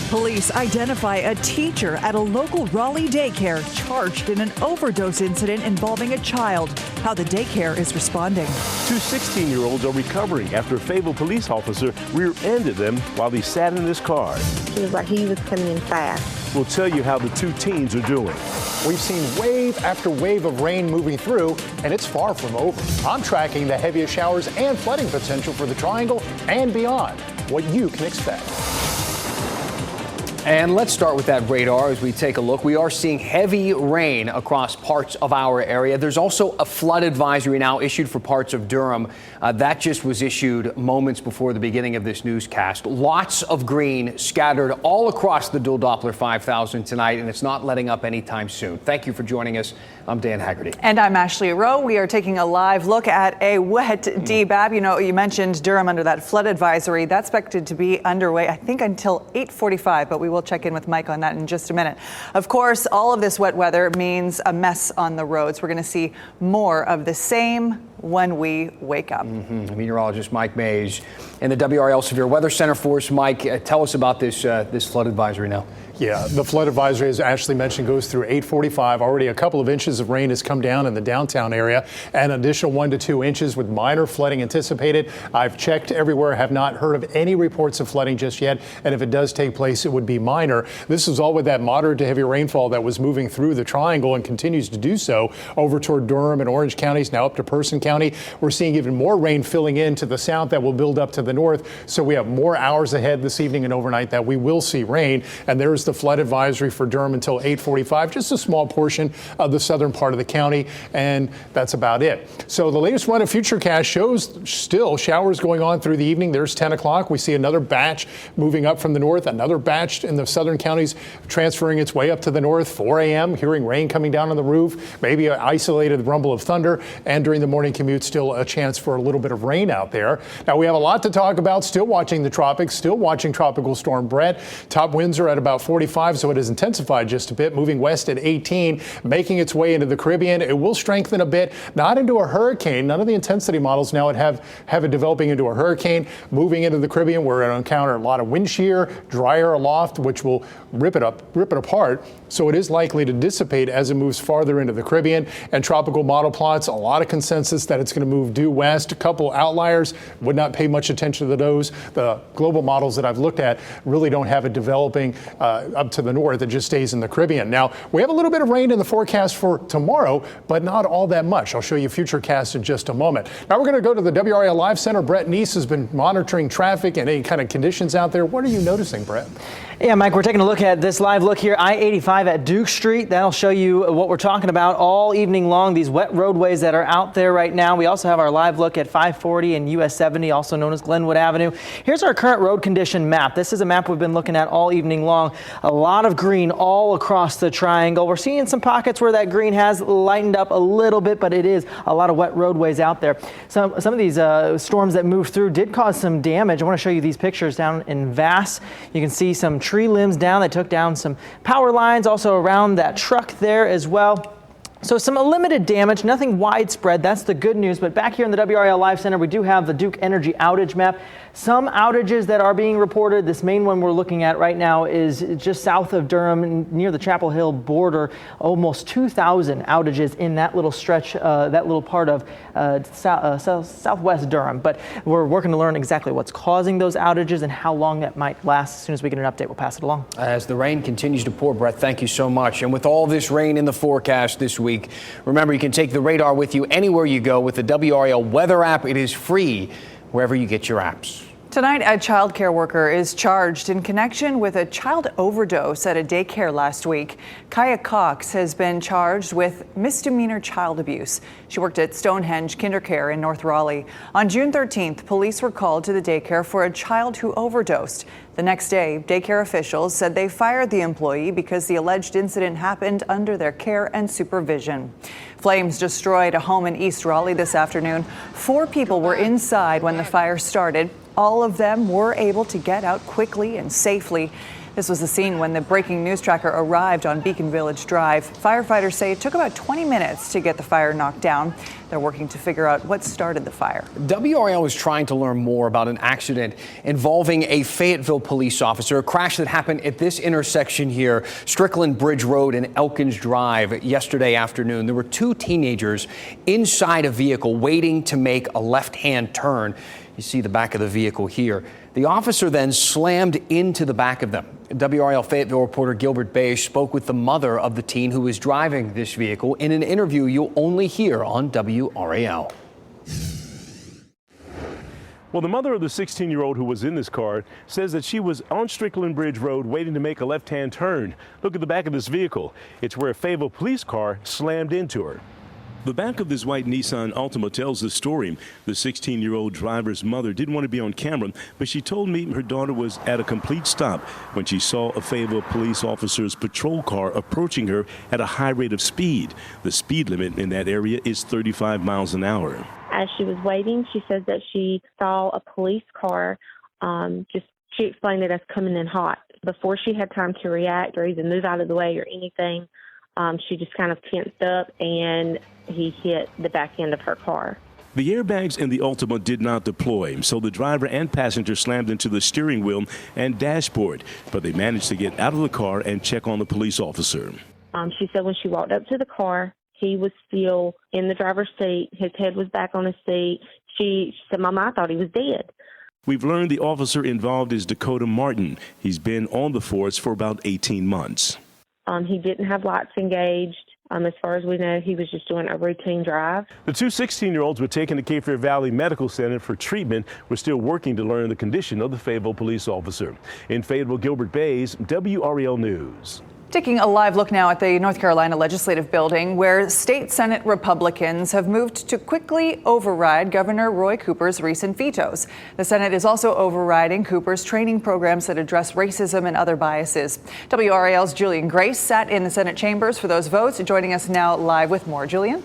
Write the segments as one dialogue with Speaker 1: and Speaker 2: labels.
Speaker 1: Police identify a teacher at a local Raleigh daycare charged in an overdose incident involving a child. How the daycare is responding.
Speaker 2: Two 16-year-olds are recovering after a Fayetteville police officer rear-ended them while they sat in his car.
Speaker 3: He was coming in fast.
Speaker 2: We'll tell you how the two teens are doing.
Speaker 4: We've seen wave after wave of rain moving through, and it's far from over. I'm tracking the heaviest showers and flooding potential for the Triangle and beyond. What you can expect.
Speaker 5: And let's start with that radar as we take a look. We are seeing heavy rain across parts of our area. There's also a flood advisory now issued for parts of Durham. That just was issued moments before the beginning of this newscast. Lots of green scattered all across the dual Doppler 5000 tonight, and it's not letting up anytime soon. Thank you for joining us. I'm Dan Haggerty.
Speaker 1: And I'm Ashley Rowe. We are taking a live look at a wet DBAB. You know, you mentioned Durham under that flood advisory. That's expected to be underway, I think, until 8:45, but we will check in with Mike on that in just a minute. Of course, all of this wet weather means a mess on the roads. We're going to see more of the same when we wake up.
Speaker 5: Meteorologist Mike Mays in the WRAL Severe Weather Center for us. Mike, tell us about this flood advisory now.
Speaker 4: Yeah, the flood advisory, as Ashley mentioned, goes through 8:45. Already a couple of inches of rain has come down in the downtown area, and an additional 1 to 2 inches with minor flooding anticipated. I've checked everywhere, have not heard of any reports of flooding just yet, and if it does take place, it would be minor. This is all with that moderate to heavy rainfall that was moving through the Triangle and continues to do so over toward Durham and Orange counties, now up to Person County. We're seeing even more rain filling in to the south that will build up to the north, so we have more hours ahead this evening and overnight that we will see rain, and there's the flood advisory for Durham until 8:45, just a small portion of the southern part of the county, and that's about it. So the latest run of Futurecast shows still showers going on through the evening. There's 10 o'clock. We see another batch moving up from the north, another batch in the southern counties transferring its way up to the north. 4 a.m., hearing rain coming down on the roof, maybe an isolated rumble of thunder, and during the morning commute, still a chance for a little bit of rain out there. Now, we have a lot to talk about, still watching the tropics, still watching Tropical Storm Brett. Top winds are at about 45, so it has intensified just a bit, moving west at 18, making its way into the Caribbean. It will strengthen a bit, not into a hurricane. None of the intensity models now have it developing into a hurricane. Moving into the Caribbean, we're going to encounter a lot of wind shear, dry air aloft, which will rip it apart. So it is likely to dissipate as it moves farther into the Caribbean. And tropical model plots, a lot of consensus that it's going to move due west. A couple outliers, would not pay much attention to those. The global models that I've looked at really don't have it developing up to the north. It just stays in the Caribbean. Now, we have a little bit of rain in the forecast for tomorrow, but not all that much. I'll show you Futurecast in just a moment. Now we're going to go to the WRAL Live Center. Brett Neese has been monitoring traffic and any kind of conditions out there. What are you noticing, Brett?
Speaker 6: Yeah, Mike, we're taking a look at this live look here, I-85 at Duke Street. That'll show you what we're talking about all evening long, these wet roadways that are out there right now. We also have our live look at 540 and US 70, also known as Glenwood Avenue. Here's our current road condition map. This is a map we've been looking at all evening long. A lot of green all across the Triangle. We're seeing some pockets where that green has lightened up a little bit, but it is a lot of wet roadways out there. Some of these storms that moved through did cause some damage. I want to show you these pictures down in Vass. You can see some tree limbs down. They took down some power lines also around that truck there as well. So some limited damage, nothing widespread. That's the good news. But back here in the WRAL Live Center, we do have the Duke Energy outage map. Some outages that are being reported. This main one we're looking at right now is just south of Durham, near the Chapel Hill border. Almost 2,000 outages in that little stretch, that little part of southwest Durham. But we're working to learn exactly what's causing those outages and how long that might last. As soon as we get an update, we'll pass it along.
Speaker 5: As the rain continues to pour, Brett, thank you so much. And with all this rain in the forecast this week, remember you can take the radar with you anywhere you go with the WRAL weather app. It is free wherever you get your apps.
Speaker 1: Tonight, a child care worker is charged in connection with a child overdose at a daycare last week. Kaya Cox has been charged with misdemeanor child abuse. She worked at Stonehenge Kindercare in North Raleigh. On June 13th, police were called to the daycare for a child who overdosed. The next day, daycare officials said they fired the employee because the alleged incident happened under their care and supervision. Flames destroyed a home in East Raleigh this afternoon. 4 people were inside when the fire started. All of them were able to get out quickly and safely. This was the scene when the breaking news tracker arrived on Beacon Village Drive. Firefighters say it took about 20 minutes to get the fire knocked down. They're working to figure out what started the fire.
Speaker 5: WRAL is trying to learn more about an accident involving a Fayetteville police officer, a crash that happened at this intersection here, Strickland Bridge Road and Elkins Drive, yesterday afternoon. There were two teenagers inside a vehicle waiting to make a left-hand turn. You see the back of the vehicle here. The officer then slammed into the back of them. WRAL Fayetteville reporter Gilbert Beige spoke with the mother of the teen who was driving this vehicle in an interview you'll only hear on WRAL.
Speaker 2: Well, the mother of the 16-year-old who was in this car says that she was on Strickland Bridge Road waiting to make a left-hand turn. Look at the back of this vehicle. It's where a Fayetteville police car slammed into her. The back of this white Nissan Altima tells the story. The 16-year-old driver's mother didn't want to be on camera, but she told me her daughter was at a complete stop when she saw a Fayetteville police officer's patrol car approaching her at a high rate of speed. The speed limit in that area is 35 miles an hour.
Speaker 3: As she was waiting, she said that she saw a police car. She explained it as coming in hot. Before she had time to react or even move out of the way or anything, she just kind of tensed up and he hit the back end of her car.
Speaker 2: The airbags in the Altima did not deploy, so the driver and passenger slammed into the steering wheel and dashboard, but they managed to get out of the car and check on the police officer.
Speaker 3: She said when she walked up to the car, he was still in the driver's seat. His head was back on his seat. She said, "Mama, I thought he was dead."
Speaker 2: We've learned the officer involved is Dakota Martin. He's been on the force for about 18 months.
Speaker 3: He didn't have lights engaged. As far as we know, he was just doing a routine drive.
Speaker 2: The two 16-year-olds were taken to Cape Fear Valley Medical Center for treatment. We're still working to learn the condition of the Fayetteville police officer. In Fayetteville, Gilbert Bays, WRAL News.
Speaker 1: Taking a live look now at the North Carolina Legislative Building, where state Senate Republicans have moved to quickly override Governor Roy Cooper's recent vetoes. The Senate is also overriding Cooper's training programs that address racism and other biases. WRAL's Julian Grace sat in the Senate chambers for those votes, joining us now live with more. Julian?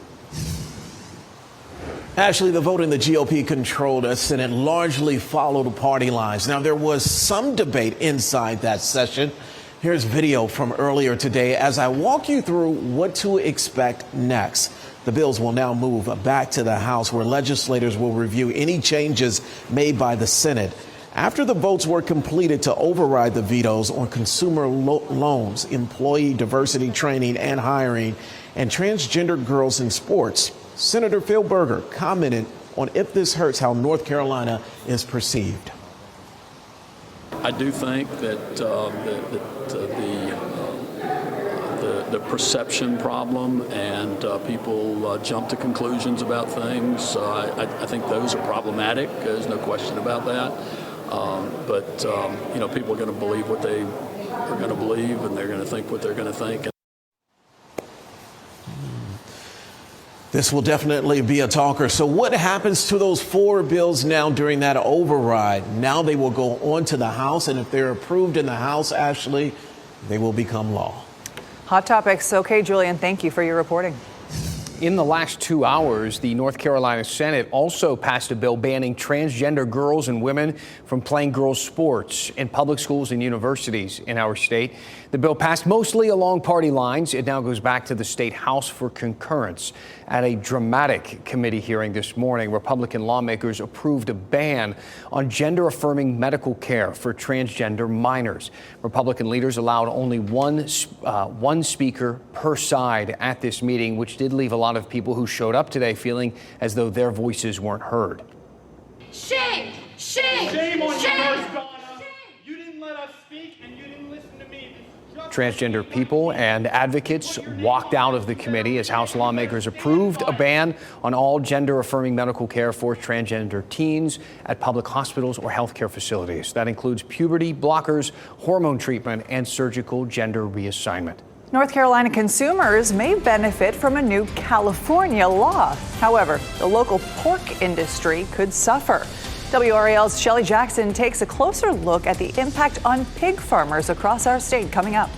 Speaker 7: Ashley, the vote in the GOP-controlled Senate largely followed party lines. Now, there was some debate inside that session. Here's video from earlier today as I walk you through what to expect next. The bills will now move back to the House, where legislators will review any changes made by the Senate. After the votes were completed to override the vetoes on consumer loans, employee diversity training and hiring, and transgender girls in sports, Senator Phil Berger commented on if this hurts how North Carolina is perceived.
Speaker 8: I do think that the perception problem and people jump to conclusions about things, I think those are problematic. There's no question about that. But people are going to believe what they are going to believe, and they're going to think what they're going to think.
Speaker 7: This will definitely be a talker. So what happens to those four bills now during that override? Now they will go on to the House, and if they're approved in the House, Ashley, they will become law.
Speaker 1: Hot topics. Okay, Julian, thank you for your reporting.
Speaker 5: In the last 2 hours, the North Carolina Senate also passed a bill banning transgender girls and women from playing girls' sports in public schools and universities in our state. The bill passed mostly along party lines. It now goes back to the state House for concurrence. At a dramatic committee hearing this morning, Republican lawmakers approved a ban on gender-affirming medical care for transgender minors. Republican leaders allowed only one speaker per side at this meeting, which did leave a lot of people who showed up today feeling as though their voices weren't heard.
Speaker 9: Shame! Shame!
Speaker 10: Shame on
Speaker 9: Shame!
Speaker 10: you, First Donna! You didn't let us speak and you didn't listen to me.
Speaker 5: Transgender people and advocates walked out of the committee as House lawmakers approved a ban on all gender-affirming medical care for transgender teens at public hospitals or healthcare facilities. That includes puberty blockers, hormone treatment, and surgical gender reassignment.
Speaker 1: North Carolina consumers may benefit from a new California law. However, the local pork industry could suffer. WRAL's Shelley Jackson takes a closer look at the impact on pig farmers across our state coming up.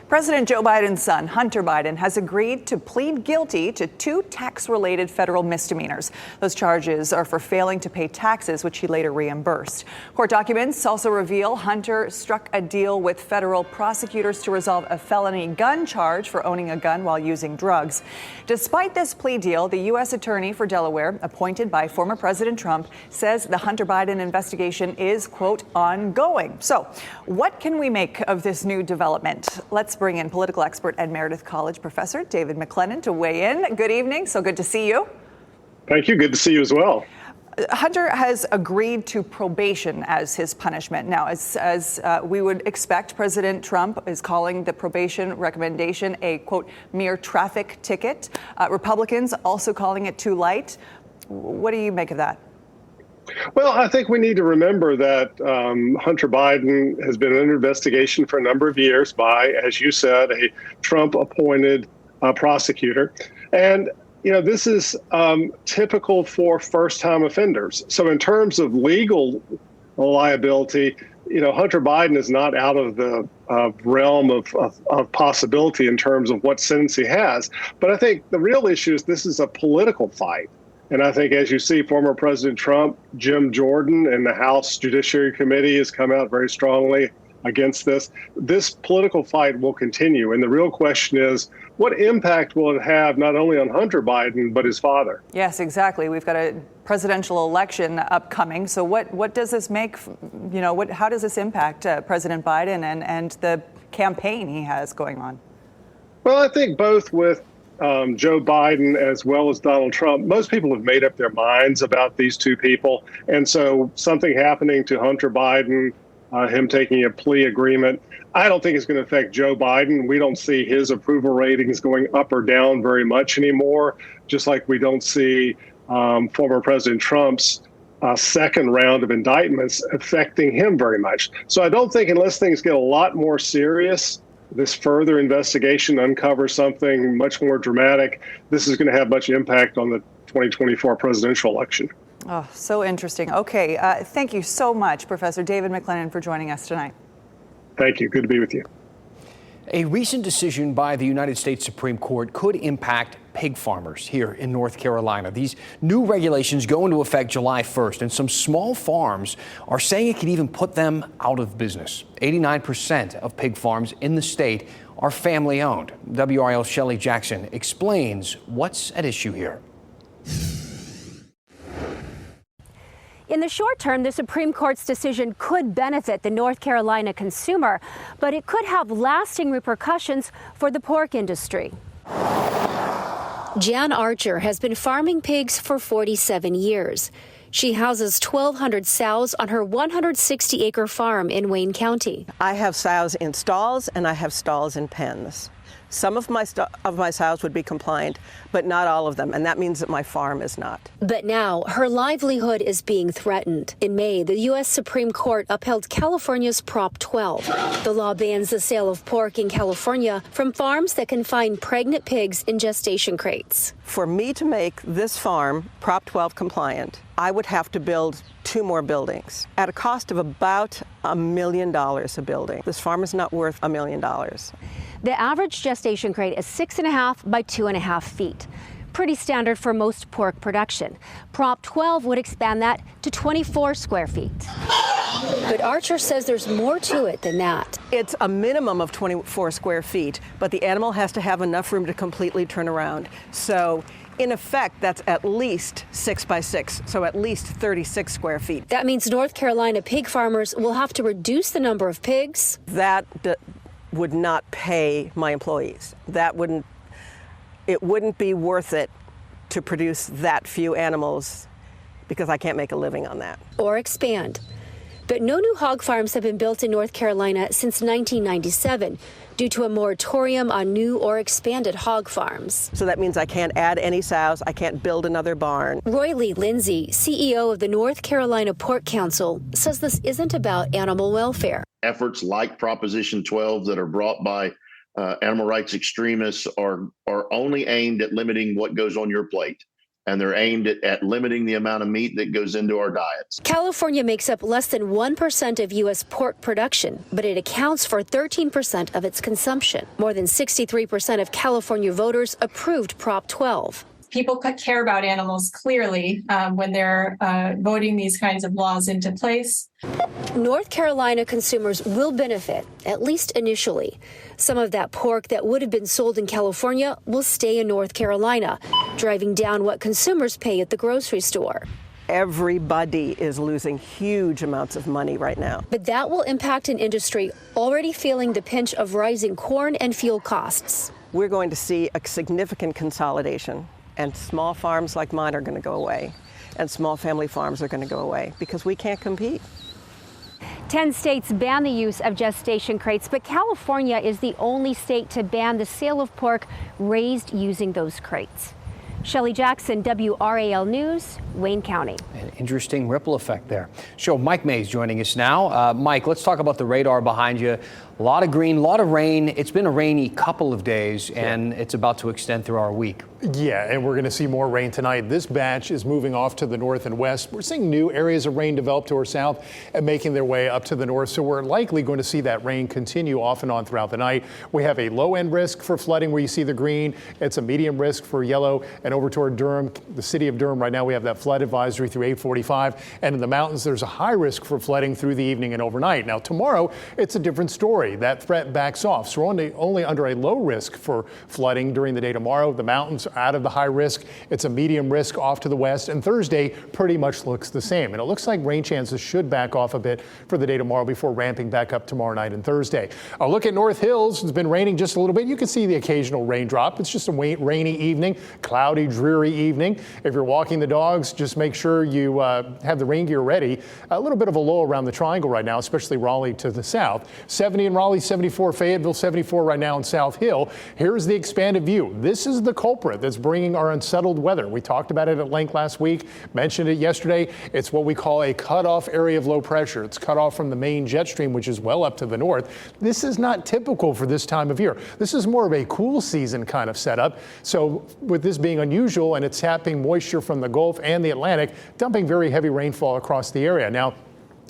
Speaker 1: President Joe Biden's son, Hunter Biden, has agreed to plead guilty to 2 tax-related federal misdemeanors. Those charges are for failing to pay taxes, which he later reimbursed. Court documents also reveal Hunter struck a deal with federal prosecutors to resolve a felony gun charge for owning a gun while using drugs. Despite this plea deal, the U.S. Attorney for Delaware, appointed by former President Trump, says the Hunter Biden investigation is, quote, ongoing. So what can we make of this new development? Let's bring in political expert at Meredith College, Professor David McLennan, to weigh in. Good evening. So good to see you.
Speaker 11: Thank you. Good to see you as well.
Speaker 1: Hunter has agreed to probation as his punishment. Now, as we would expect, President Trump is calling the probation recommendation a, quote, mere traffic ticket. Republicans also calling it too light. What do you make of that?
Speaker 11: Well, I think we need to remember that Hunter Biden has been under investigation for a number of years by, as you said, a Trump-appointed prosecutor. And, you know, this is typical for first-time offenders. So in terms of legal liability, you know, Hunter Biden is not out of the realm of possibility in terms of what sentence he has. But I think the real issue is this is a political fight. And I think, as you see, former President Trump, Jim Jordan, and the House Judiciary Committee has come out very strongly against this. This political fight will continue. And the real question is, what impact will it have not only on Hunter Biden, but his father?
Speaker 1: Yes, exactly. We've got a presidential election upcoming. So what does this make, you know, how does this impact President Biden and the campaign he has going on?
Speaker 11: Well, I think both with Joe Biden as well as Donald Trump, most people have made up their minds about these two people. And so something happening to Hunter Biden, him taking a plea agreement, I don't think it's going to affect Joe Biden. We don't see his approval ratings going up or down very much anymore, just like we don't see former President Trump's second round of indictments affecting him very much. So I don't think, unless things get a lot more serious, this further investigation uncovers something much more dramatic, this is going to have much impact on the 2024 presidential election.
Speaker 1: Oh, so interesting. Okay. Thank you so much, Professor David McLennan, for joining us tonight.
Speaker 11: Thank you. Good to be with you.
Speaker 5: A recent decision by the United States Supreme Court could impact pig farmers here in North Carolina. These new regulations go into effect July 1st, and some small farms are saying it could even put them out of business. 89% of pig farms in the state are family-owned. WRAL Shelley Jackson explains what's at issue here.
Speaker 12: In the short term, the Supreme Court's decision could benefit the North Carolina consumer, but it could have lasting repercussions for the pork industry. Jan Archer has been farming pigs for 47 years. She houses 1,200 sows on her 160-acre farm in Wayne County.
Speaker 13: I have sows in stalls and I have stalls in pens. Some of my sows would be compliant, but not all of them, and that means that my farm is not.
Speaker 12: But now her livelihood is being threatened. In May, the U.S. Supreme Court upheld California's Prop 12. The law bans the sale of pork in California from farms that confine pregnant pigs in gestation crates.
Speaker 13: For me to make this farm Prop 12 compliant, I would have to build 2 more buildings at a cost of about $1 million a building. This farm is not worth $1 million.
Speaker 12: The average gestation crate is 6.5 by 2.5 feet. Pretty standard for most pork production. Prop 12 would expand that to 24 square feet. But Archer says there's more to it than that.
Speaker 13: It's a minimum of 24 square feet, but the animal has to have enough room to completely turn around. So in effect, that's at least 6 by 6, so at least 36 square feet.
Speaker 12: That means North Carolina pig farmers will have to reduce the number of pigs.
Speaker 13: That would not pay my employees. It wouldn't be worth it to produce that few animals because I can't make a living on that.
Speaker 12: Or expand. But no new hog farms have been built in North Carolina since 1997 due to a moratorium on new or expanded hog farms.
Speaker 13: So that means I can't add any sows, I can't build another barn.
Speaker 12: Roy Lee Lindsay, CEO of the North Carolina Pork Council, says this isn't about animal welfare.
Speaker 14: Efforts like Proposition 12 that are brought by animal rights extremists are only aimed at limiting what goes on your plate. and they're aimed at limiting the amount of meat that goes into our diets.
Speaker 12: California makes up less than 1% of U.S. pork production, but it accounts for 13% of its consumption. More than 63% of California voters approved Prop 12.
Speaker 15: People care about animals clearly when they're voting these kinds of laws into place.
Speaker 12: North Carolina consumers will benefit, at least initially. Some of that pork that would have been sold in California will stay in North Carolina, driving down what consumers pay at the grocery store.
Speaker 13: Everybody is losing huge amounts of money right now.
Speaker 12: But that will impact an industry already feeling the pinch of rising corn and fuel costs.
Speaker 13: We're going to see a significant consolidation, and small farms like mine are going to go away, and small family farms are going to go away because we can't compete.
Speaker 12: 10 states ban the use of gestation crates, but California is the only state to ban the sale of pork raised using those crates. Shelley Jackson, WRAL News, Wayne County.
Speaker 5: An interesting ripple effect there. So Mike Mays joining us now. Mike, let's talk about the radar behind you. A lot of green, a lot of rain. It's been a rainy couple of days, and it's about to extend through our week.
Speaker 4: Yeah, and we're going to see more rain tonight. This batch is moving off to the north and west. We're seeing new areas of rain develop to our south and making their way up to the north. So we're likely going to see that rain continue off and on throughout the night. We have a low end risk for flooding where you see the green. It's a medium risk for yellow. And over toward Durham, the city of Durham right now, we have that flood advisory through 8:45. And in the mountains, there's a high risk for flooding through the evening and overnight. Now tomorrow, it's a different story. That threat backs off. So we're only under a low risk for flooding during the day tomorrow. The mountains are out of the high risk. It's a medium risk off to the west. And Thursday pretty much looks the same. And it looks like rain chances should back off a bit for the day tomorrow before ramping back up tomorrow night and Thursday. A look at North Hills. It's been raining just a little bit. You can see the occasional raindrop. It's just a rainy evening, cloudy, dreary evening. If you're walking the dogs, just make sure you have the rain gear ready. A little bit of a low around the triangle right now, especially Raleigh to the south. 70 in Raleigh, 74 Fayetteville, 74 right now in South Hill. Here's the expanded view. This is the culprit that's bringing our unsettled weather. We talked about it at length last week, mentioned it yesterday. It's what we call a cutoff area of low pressure. It's cut off from the main jet stream, which is well up to the north. This is not typical for this time of year. This is more of a cool season kind of setup. So with this being unusual and it's tapping moisture from the Gulf and the Atlantic, dumping very heavy rainfall across the area. Now,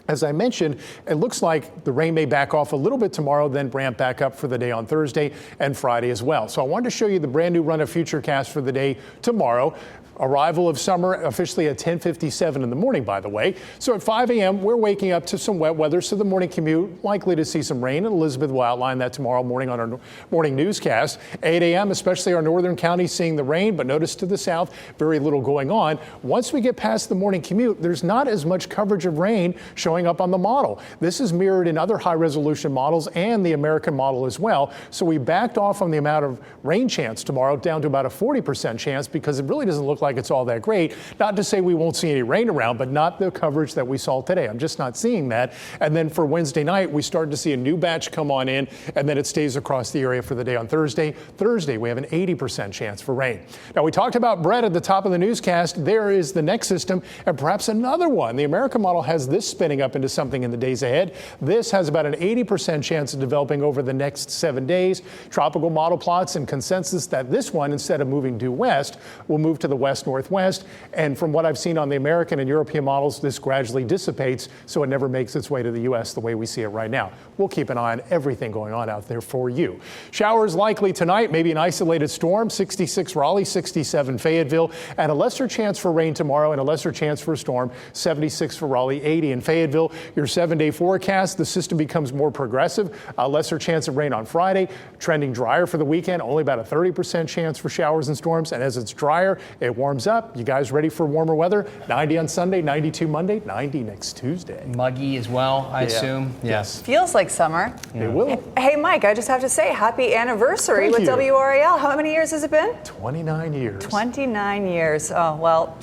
Speaker 4: as I mentioned, it looks like the rain may back off a little bit tomorrow, then ramp back up for the day on Thursday and Friday as well. So I wanted to show you the brand new run of Futurecast for the day tomorrow. Arrival of summer officially at 10:57 in the morning, by the way. So at 5 a.m., we're waking up to some wet weather. So the morning commute, likely to see some rain. And Elizabeth will outline that tomorrow morning on our morning newscast. 8 a.m., especially our northern counties seeing the rain, but notice to the south, very little going on. Once we get past the morning commute, there's not as much coverage of rain showing up on the model. This is mirrored in other high resolution models and the American model as well. So we backed off on the amount of rain chance tomorrow down to about a 40% chance because it really doesn't look like it's all that great. Not to say we won't see any rain around, but not the coverage that we saw today. I'm just not seeing that. And then for Wednesday night, we started to see a new batch come on in, and then it stays across the area for the day on Thursday. Thursday, we have an 80% chance for rain. Now, we talked about Brett at the top of the newscast. There is the next system, and perhaps another one. The American model has this spinning up into something in the days ahead. This has about an 80% chance of developing over the next 7 days. Tropical model plots and consensus that this one, instead of moving due west, will move to the west-northwest. And from what I've seen on the American and European models, this gradually dissipates, so it never makes its way to the U.S. the way we see it right now. We'll keep an eye on everything going on out there for you. Showers likely tonight, maybe an isolated storm, 66 Raleigh, 67 Fayetteville, and a lesser chance for rain tomorrow and a lesser chance for a storm, 76 for Raleigh, 80 in Fayetteville. Your 7-day forecast, the system becomes more progressive, a lesser chance of rain on Friday, trending drier for the weekend, only about a 30% chance for showers and storms. And as it's drier, it warms up. You guys ready for warmer weather? 90 on Sunday, 92 Monday, 90 next Tuesday.
Speaker 5: Muggy as well, I assume.
Speaker 4: Yes.
Speaker 1: Feels like summer.
Speaker 4: It will.
Speaker 1: Hey, Mike, I just have to say happy anniversary with WRAL. How many years has it been?
Speaker 4: 29 years.
Speaker 1: 29 years. Oh, well,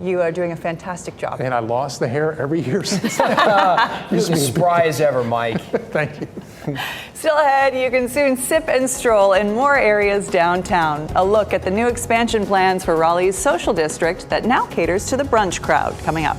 Speaker 1: you are doing a fantastic job.
Speaker 4: And I lost the hair every year since.
Speaker 5: You're as spry as ever, Mike.
Speaker 4: Thank you.
Speaker 1: Still ahead, you can soon sip and stroll in more areas downtown. A look at the new expansion plans for Raleigh's social district that now caters to the brunch crowd, coming up.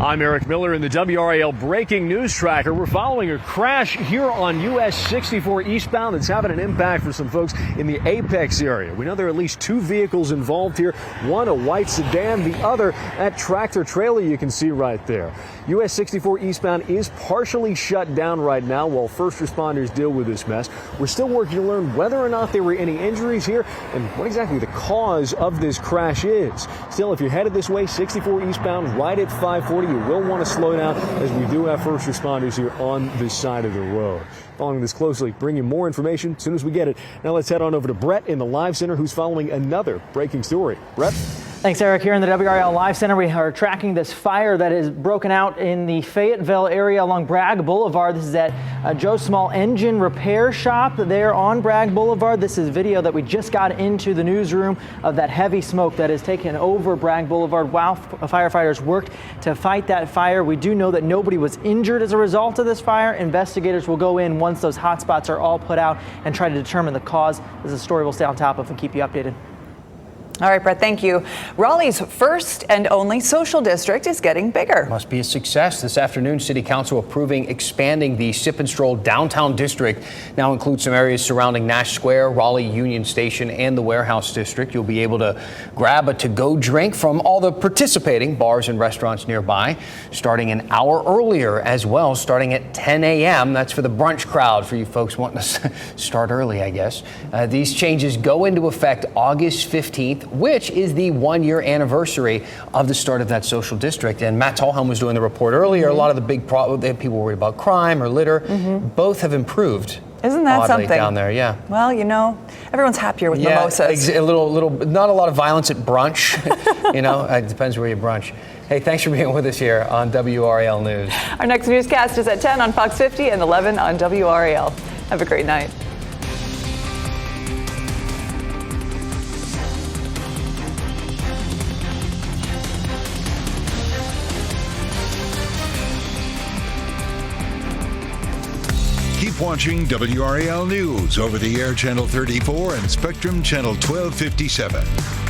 Speaker 16: I'm Eric Miller in the WRAL Breaking News Tracker. We're following a crash here on US 64 eastbound that's having an impact for some folks in the Apex area. We know there are at least 2 vehicles involved here. One, a white sedan, the other, that tractor trailer you can see right there. US 64 eastbound is partially shut down right now while first responders deal with this mess. We're still working to learn whether or not there were any injuries here and what exactly the cause of this crash is. Still, if you're headed this way, 64 eastbound, right at 540, you will want to slow down as we do have first responders here on this side of the road. Following this closely, bring you more information as soon as we get it. Now let's head on over to Brett in the Live Center, who's following another breaking story. Brett?
Speaker 6: Thanks, Eric. Here in the WRAL Live Center, we are tracking this fire that is broken out in the Fayetteville area along Bragg Boulevard. This is at Joe Small Engine Repair Shop there on Bragg Boulevard. This is video that we just got into the newsroom of that heavy smoke that has taken over Bragg Boulevard while firefighters worked to fight that fire. We do know that nobody was injured as a result of this fire. Investigators will go in once those hot spots are all put out and try to determine the cause. This is a story we'll stay on top of and keep you updated.
Speaker 1: All right, Brett, thank you. Raleigh's first and only social district is getting bigger.
Speaker 5: Must be a success. This afternoon, City Council approving expanding the Sip and Stroll downtown district. Now includes some areas surrounding Nash Square, Raleigh Union Station, and the Warehouse District. You'll be able to grab a to-go drink from all the participating bars and restaurants nearby, starting an hour earlier as well, starting at 10 a.m. That's for the brunch crowd, for you folks wanting to start early, I guess. These changes go into effect August 15th. Which is the 1-year anniversary of the start of that social district. And Matt Tallhelm was doing the report earlier. A lot of the big people worried about crime or litter. Both have improved.
Speaker 1: Isn't that something
Speaker 5: down there? Yeah.
Speaker 1: Well, you know, everyone's happier with mimosas.
Speaker 5: A little, not a lot of violence at brunch. You know, it depends where you brunch. Hey, thanks for being with us here on WRAL News.
Speaker 1: Our next newscast is at 10 on Fox 50 and 11 on WRAL. Have a great night.
Speaker 17: Keep watching WRAL News over the air Channel 34 and Spectrum Channel 1257.